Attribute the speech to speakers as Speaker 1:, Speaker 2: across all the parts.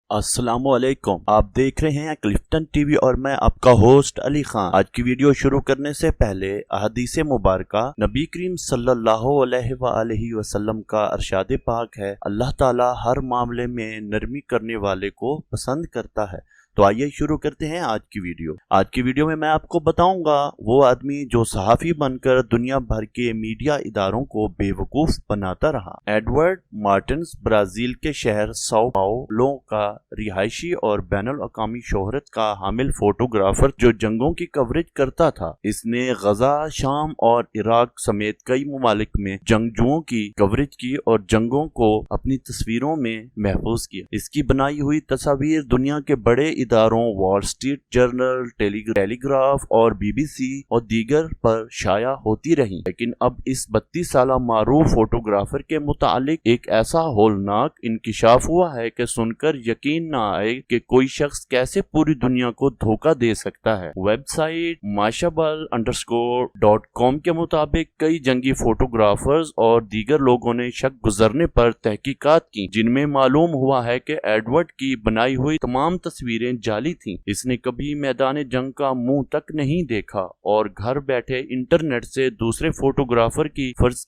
Speaker 1: अस्सलाम वालेकुम। आप देख रहे हैं क्लिफ्टन टीवी और मैं आपका होस्ट अली खान। आज की वीडियो शुरू करने से पहले अहदीस मुबारका नबी करीम सल्लल्लाहु अलैहि वसल्लम का अरशाद पाक है, अल्लाह ताला हर मामले में नरमी करने वाले को पसंद करता है। तो आइए शुरू करते हैं आज की वीडियो। आज की वीडियो में मैं आपको बताऊंगा वो आदमी जो सहाफ़ी बनकर दुनिया भर के मीडिया इदारों को बेवकूफ बनाता रहा। एडवर्ड मार्टिन्स ब्राजील के शहर साओ पाउलो का रिहायशी और बैनुल अक़वामी शोहरत का हामिल फोटोग्राफर जो जंगों की कवरेज करता था। इसने गजा, शाम और इराक समेत कई ममालिक में जंगजुओं की कवरेज की और जंगों को अपनी तस्वीरों में महफूज किया। इसकी बनाई हुई तस्वीर दुनिया के बड़े इदारों वॉल स्ट्रीट जर्नल, टेलीग्राफ और BBC और दीगर पर शाया होती रही। लेकिन अब इस 32 साल मारूफ फोटोग्राफर के मुतालिक एक ऐसा होलनाक इंकिशाफ हुआ है कि सुनकर यकीन न आए कि कोई शख्स कैसे पूरी दुनिया को धोखा दे सकता है। वेबसाइट mashable_.com के मुताबिक कई जंगी फोटोग्राफर्स और दीगर लोगों ने शक गुजरने पर तहकीकात की, जिनमें मालूम हुआ है कि एडवर्ड की बनाई हुई तमाम तस्वीरें जाली थीं। इसने कभी मैदान जंग का मुंह तक नहीं देखा और घर बैठे इंटरनेट से दूसरे फोटोग्राफर्स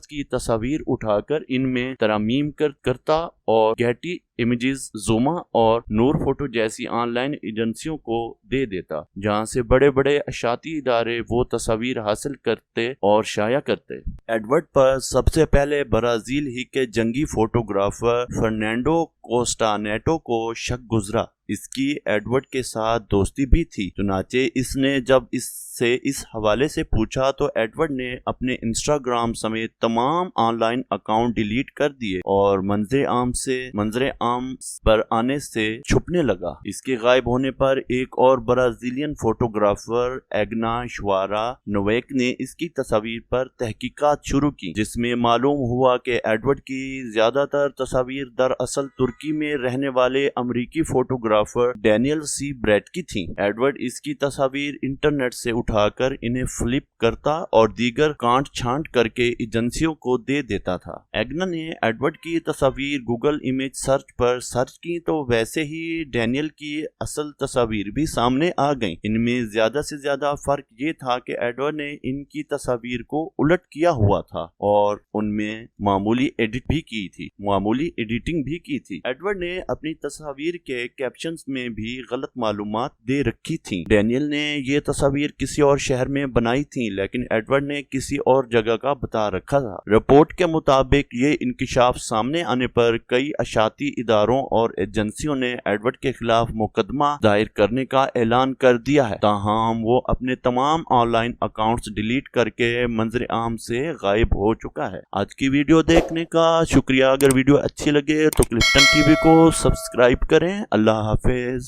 Speaker 1: की तस्वीर उठाकर इनमें तरमीम करता और गेटी इमेजेस, ज़ूमा और नूर फोटो जैसी ऑनलाइन एजेंसियों को दे देता, जहां से बड़े बड़े अशाती इदारे वो तस्वीर हासिल करते और शाया करते। एडवर्ड पर सबसे पहले ब्राजील ही के जंगी फोटोग्राफर फर्नांडो कोस्टा नेटो को शक गुजरा। इसकी एडवर्ड के साथ दोस्ती भी थी। चुनाचे इसने जब इससे इस हवाले से पूछा तो एडवर्ड ने अपने इंस्टाग्राम समेत तमाम ऑनलाइन अकाउंट डिलीट कर दिए और मंजरे आम पर आने से छुपने लगा। इसके गायब होने पर एक और ब्राजीलियन फोटोग्राफर एग्नाशवारा नोवेक ने इसकी तस्वीर पर तहकीकात शुरू की, जिसमें मालूम हुआ कि एडवर्ड की ज्यादातर तस्वीर दरअसल तुर्की में रहने वाले अमरीकी फोटोग्राफर डैनियल सी ब्रैट की थी। एडवर्ड इसकी तस्वीर इंटरनेट से उठाकर इन्हें फ्लिप करता और दीगर कांट छांट करके एजेंसियों को दे देता था। एग्ना ने एडवर्ड की तस्वीर गूगल इमेज सर्च पर सर्च की तो वैसे ही डैनियल की असल तस्वीर भी सामने आ गई। इनमें ज्यादा से ज्यादा फर्क ये था कि एडवर्ड ने इनकी तस्वीर को उलट किया हुआ था और उनमें मामूली एडिटिंग भी की थी। एडवर्ड ने अपनी तस्वीर के कैप्शन में भी गलत मालूमात दे रखी थी। डैनियल ने ये तस्वीर किसी और शहर में बनाई थी, लेकिन एडवर्ड ने किसी और जगह का बता रखा था। रिपोर्ट के मुताबिक ये इंकिशाफ सामने आने पर कई अशाती इदारों और एजेंसियों ने एडवर्ड के खिलाफ मुकदमा दायर करने का ऐलान कर दिया है। ताहम वो अपने तमाम ऑनलाइन अकाउंट्स डिलीट करके मंजर आम से गायब हो चुका है। आज की वीडियो देखने का शुक्रिया। अगर वीडियो अच्छी लगे तो क्लिफ्टन टीवी को सब्सक्राइब करें। अल्लाह हाफिज।